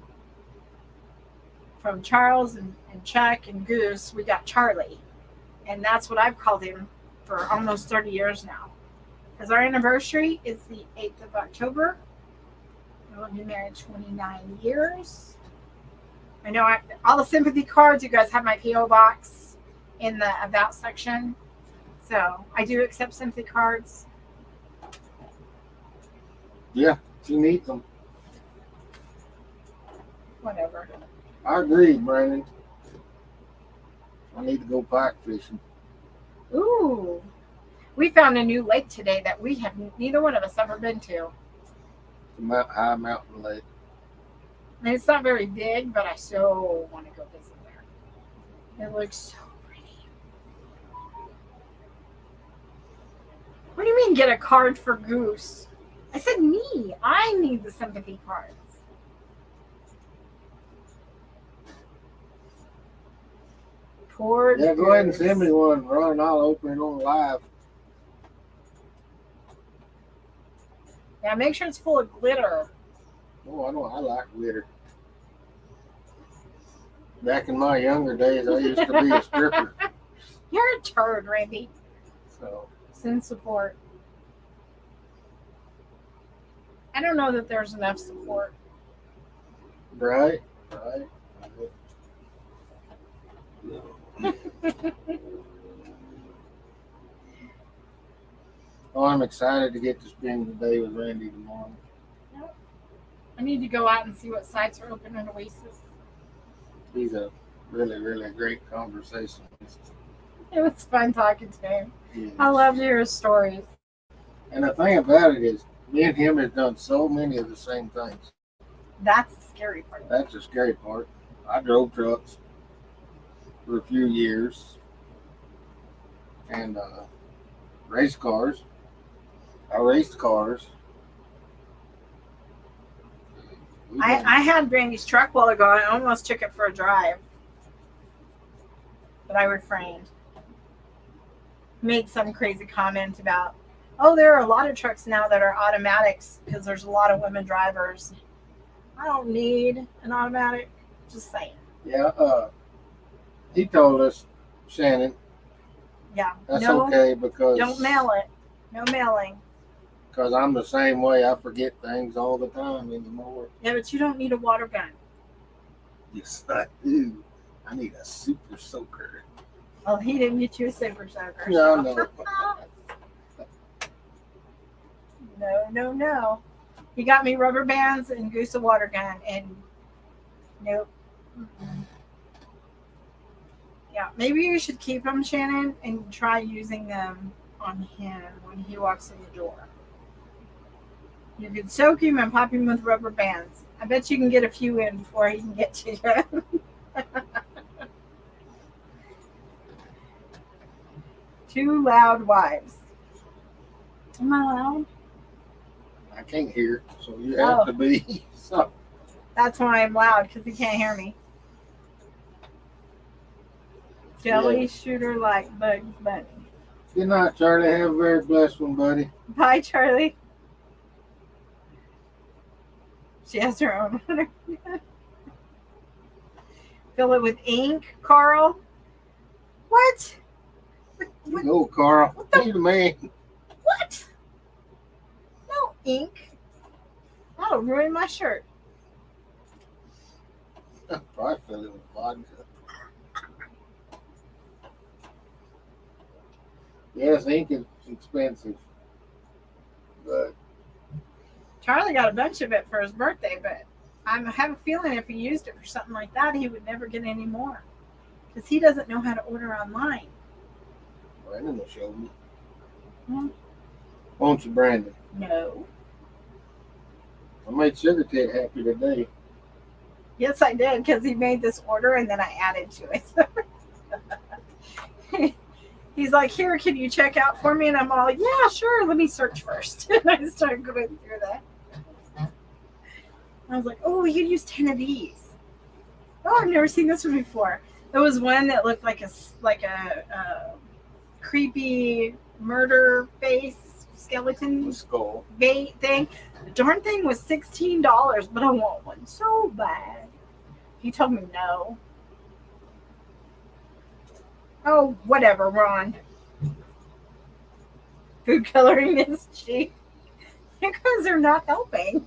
from Charles and Chuck and Goose, we got Charlie. And that's what I've called him for almost 30 years now. Because our anniversary is the 8th of October. We'll be married 29 years. I know all the sympathy cards, you guys have my P.O. box in the About section. So I do accept sympathy cards. Yeah, she needs them. Whatever. I agree, Brandon. I need to go pike fishing. Ooh. We found a new lake today that we have neither one of us ever been to. The High Mountain Lake. And it's not very big, but I so want to go visit there. It looks so pretty. What do you mean get a card for Goose? I said me. I need the sympathy cards. Poor Yeah, go ahead and Goose. send me one, Ron. I'll open it on live. Yeah, make sure it's full of glitter. Oh, I like glitter. Back in my younger days, I used to be a stripper. You're a turd, Randy. So, Send support. I don't know that there's enough support. right. Oh, I'm excited to get to spend the day with Randy tomorrow. I need to go out and see what sites are open in Oasis. He's a really, really great conversationalist. It was fun talking to him. He I is. love to hear his stories. And the thing about it is, me and him have done so many of the same things. That's the scary part. That's the scary part. I drove trucks for a few years and raced cars. I raced cars. We done- I had Brandy's truck a while ago. I almost took it for a drive, but I refrained. Made some crazy comment about, oh, there are a lot of trucks now that are automatics because there's a lot of women drivers. I don't need an automatic. Just saying. Yeah, he told us, Shannon, Yeah. that's no, okay because don't mail it. No mailing. Because I'm the same way. I forget things all the time anymore. Yeah, but you don't need a water gun. Yes, I do. I need a super soaker. Well, he didn't get you a super soaker. No, so. no. No. He got me rubber bands and Goose a water gun, and nope. Mm-mm. Yeah, maybe you should keep them, Shannon, and try using them on him when he walks in the door. You can soak him and pop him with rubber bands. I bet you can get a few in before he can get to you. Two loud wives. Am I loud? I can't hear, so you have to be. So, That's why I'm loud, because he can't hear me. Jelly Yeah. shooter like Bugs Bunny. good night, Charlie. Have a very blessed one, buddy. Bye, Charlie. She has her own one. Fill it with ink, Carl. What? What? No, Carl. What the- You the man. What? No ink. That'll ruin my shirt. Probably fill it with vodka. Yes, ink is expensive. But Charlie got a bunch of it for his birthday, but I have a feeling if he used it for something like that, he would never get any more. Because he doesn't know how to order online. Brandon will show me. Hmm. Won't you, Brandon? No. I made Sugar Tit happy today. Yes, I did, because he made this order and then I added to it. He's like, here, can you check out for me? And I'm all like, yeah, sure, let me search first. And I started going through that. I was like, oh, we could use 10 of these. Oh, I've never seen this one before. There was one that looked like a creepy murder face skeleton The skull. bait thing. The darn thing was $16, but I want one so bad. He told me no. Oh, whatever, Ron. Food coloring is cheap because they're not helping.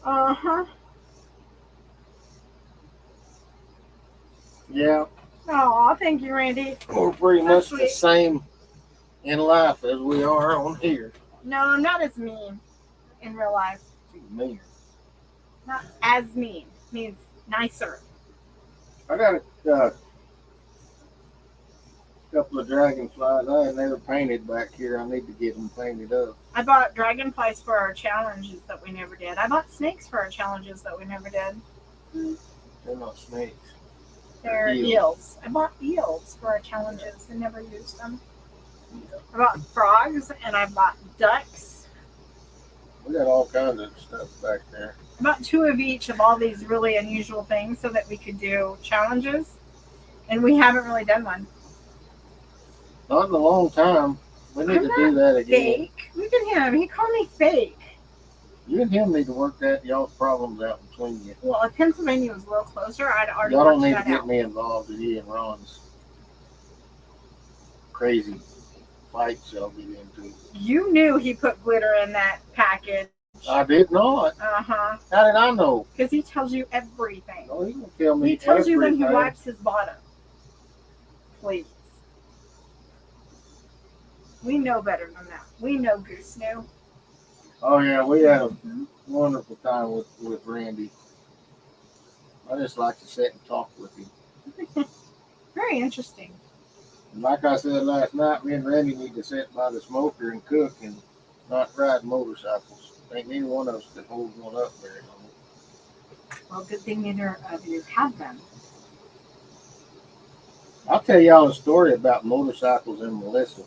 Uh-huh. Yeah, Oh, thank you, Randy. we're pretty That's much the sweet. same in life as we are on here. No, I'm not as mean in real life. Me. Not as mean. Means nicer. I got couple of dragonflies. I ain't never painted back here. I need to get them painted up. I bought dragonflies for our challenges that we never did. I bought snakes for our challenges that we never did. They're not snakes. They're Eels. eels. I bought eels for our challenges and never used them. I bought frogs and I bought ducks. We got all kinds of stuff back there. I bought 2 of each of all these really unusual things so that we could do challenges. And we haven't really done one. Not in a long time. We need I'm to do that again. Fake. Look at him. He called me fake. You and him need to work that y'all's problems out between you. Well, if Pennsylvania was a little closer, I'd already Y'all don't worked need to that get out. me involved in you and Ron's crazy fights y'all get into. You knew he put glitter in that package. I did not. Uh-huh. How did I know? Because he tells you everything. No, he can tell me He tells you when he everything. wipes his bottom. Please. We know better than that. We know Goose knew. Oh yeah, we had a wonderful time with Randy. I just like to sit and talk with him. Very interesting. And like I said last night, me and Randy need to sit by the smoker and cook and not ride motorcycles. Ain't neither one of us could hold one up very long. Well, good thing neither of you have them. I'll tell y'all a story about motorcycles and Melissa.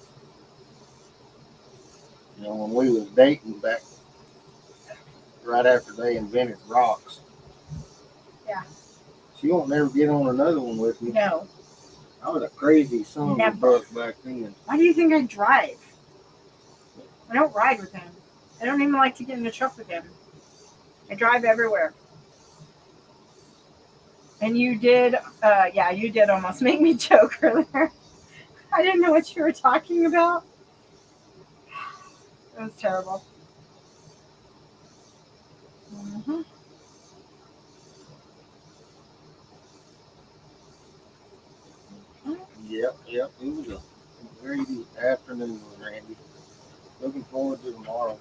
You know, when we was dating back right after they invented rocks. Yeah. She won't never get on another one with me. No. I was a crazy son of a Never. buck back then. Why do you think I drive? I don't ride with him. I don't even like to get in the truck with him. I drive everywhere. And you did, you did almost make me choke earlier. I didn't know what you were talking about. It was terrible. Mm-hmm. Yep. It was a great afternoon with Randy. Looking forward to tomorrow.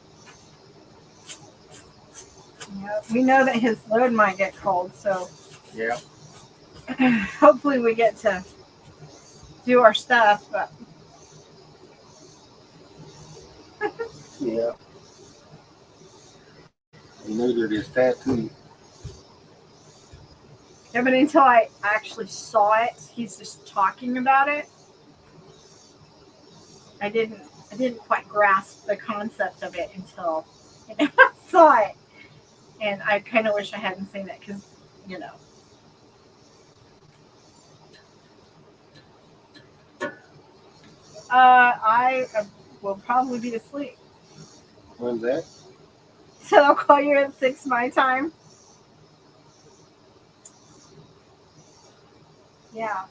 Yeah, we know that his load might get cold, so Yeah. hopefully we get to do our stuff. But Yeah. He neutered his tattoo. yeah, but until I actually saw it, he's just talking about it. I didn't quite grasp the concept of it until I saw it, and I kind of wish I hadn't seen it because I will probably be asleep. When's that? So I'll call you at 6 my time. Yeah,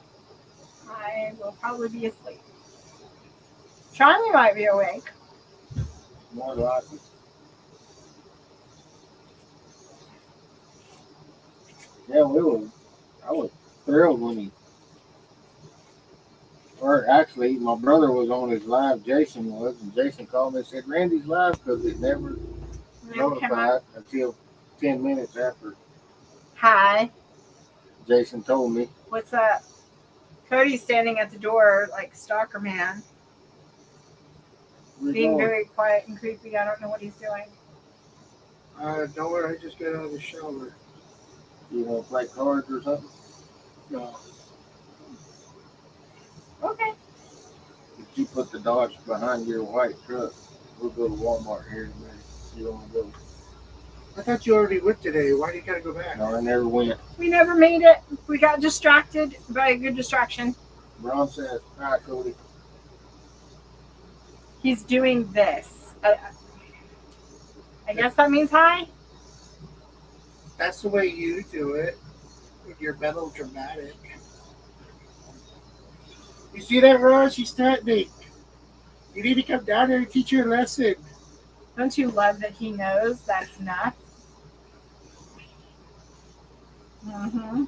I will probably be asleep. Charlie might be awake. More likely. Yeah, I was thrilled when he. Or actually, my brother was on his live. Jason was, and Jason called me and said, "Randy's live," because it never notified until 10 minutes after Hi, Jason told me. what's up? Cody's standing at the door like stalker man, We're being going. very quiet and creepy. I don't know what he's doing. Don't worry, I just got out of the shower. You want to play cards or something? No. Okay. If you put the Dodge behind your white truck, we'll go to Walmart here in a minute. You want to go? I thought you already went today. Why do you gotta go back? No, I never went. We never made it. We got distracted by a good distraction. Ron says, "Hi, Cody." He's doing this. I guess that means hi. That's the way you do it. With your melodramatic. You see that, Ron? She's threatening. You need to come down here and teach her a lesson. Don't you love that he knows that's enough? Mm-hmm.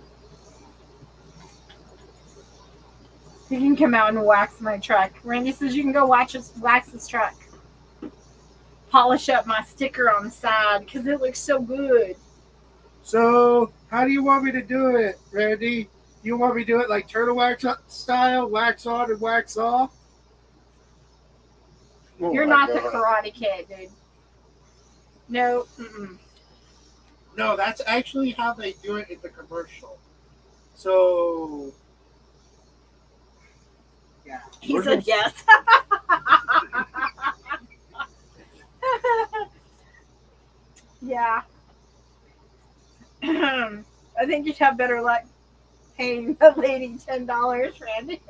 He can come out and wax my truck. Randy says you can go wax his truck. Polish up my sticker on the side because it looks so good. So, how do you want me to do it, Randy? You want me to do it like turtle wax style, wax on and wax off? Oh You're my not the God. Karate Kid, dude. No. Mm-mm. No, that's actually how they do it in the commercial. So, yeah. He We're said just- yes. Yeah. I think you'd have better luck paying the lady $10, Randy.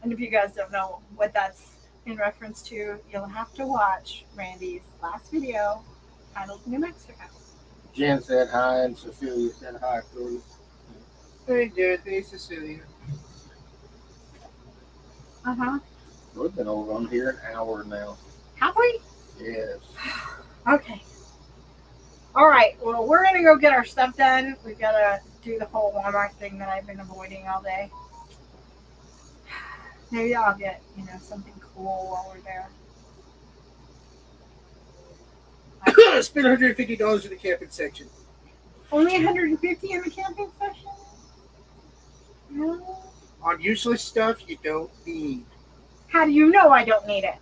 And if you guys don't know what that's in reference to, you'll have to watch Randy's last video titled New Mexico. Jen said hi and Cecilia said hi, Cody. Hey, dude. Hey, Cecilia. Uh-huh. We've been over on here an hour now. Have we? Yes. Okay. All right. Well, we're going to go get our stuff done. We've got to do the whole Walmart thing that I've been avoiding all day. Maybe I'll get, something cool while we're there. Spend $150 in the camping section. Only 150 in the camping section? No. On useless stuff you don't need. How do you know I don't need it?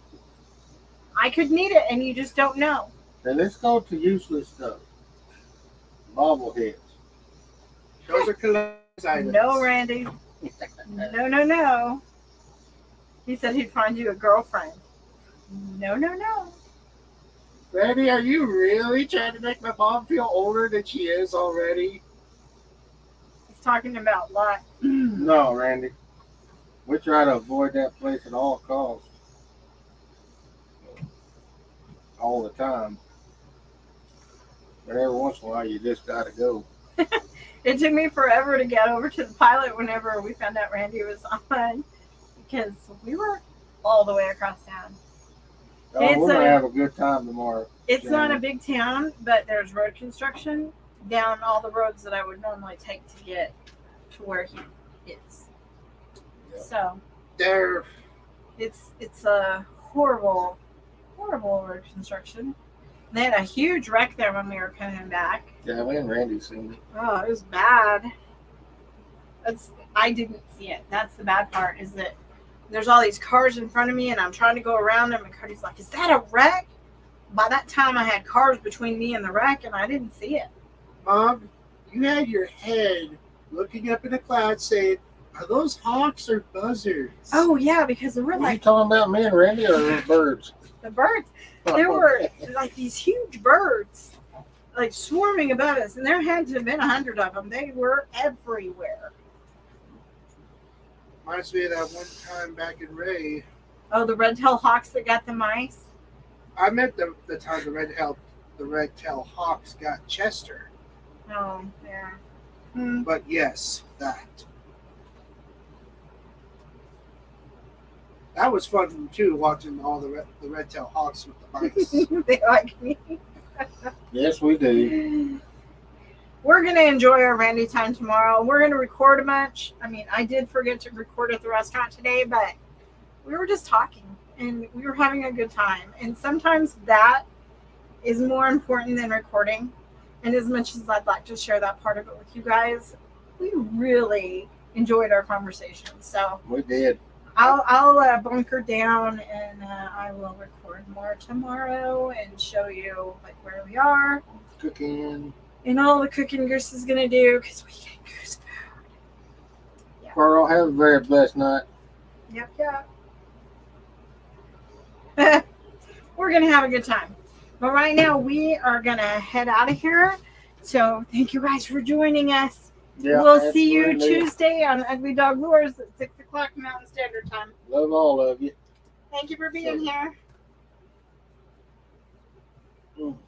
I could need it and you just don't know. Then let's go to useless stuff. Bobbleheads. Those are collector's items. No, Randy. No. He said he'd find you a girlfriend. No. Randy, are you really trying to make my mom feel older than she is already? He's talking about what? No, Randy. We try to avoid that place at all costs. All the time. But every once in a while, you just got to go. It took me forever to get over to the pilot whenever we found out Randy was on, because we were all the way across town. Oh, It's we're going to a- have a good time tomorrow. It's Yeah. not a big town, but there's road construction down all the roads that I would normally take to get to where he is. Yeah. So There. it's a horrible road construction. They had a huge wreck there when we were coming back. Yeah, me and Randy seen it. Oh, it was bad. I didn't see it. That's the bad part, is that there's all these cars in front of me and I'm trying to go around them and Cody's like, is that a wreck? By that time I had cars between me and the wreck and I didn't see it. Mom, you had your head looking up in the clouds saying, are those hawks or buzzards? Oh yeah, because there were Were you like talking about me and Randy or the birds? the birds. There were like these huge birds like swarming above us and there had to have been 100 of them. They were everywhere. Reminds me of that one time back in Ray. Oh, the red-tailed hawks that got the mice. I meant the time the red-tailed hawks got Chester. Oh, yeah. But yes, that. That was fun too, watching all the red-tailed hawks with the mice. They like me. Yes, we do. We're going to enjoy our Randy time tomorrow. We're going to record a bunch. I mean, I did forget to record at the restaurant today, but we were just talking and we were having a good time. And sometimes that is more important than recording. And as much as I'd like to share that part of it with you guys, we really enjoyed our conversation. So We did. I'll bunker down and I will record more tomorrow and show you like where we are Cooking. and all the cooking Goose is gonna do because we get Goose food. Carl, have a very blessed night. Yep. We're gonna have a good time, but right now we are gonna head out of here. So thank you guys for joining us. Yeah, We'll see you absolutely. Tuesday on Ugly Dog Lures at 6 o'clock Mountain Standard Time. Love all of you. Thank you for being here.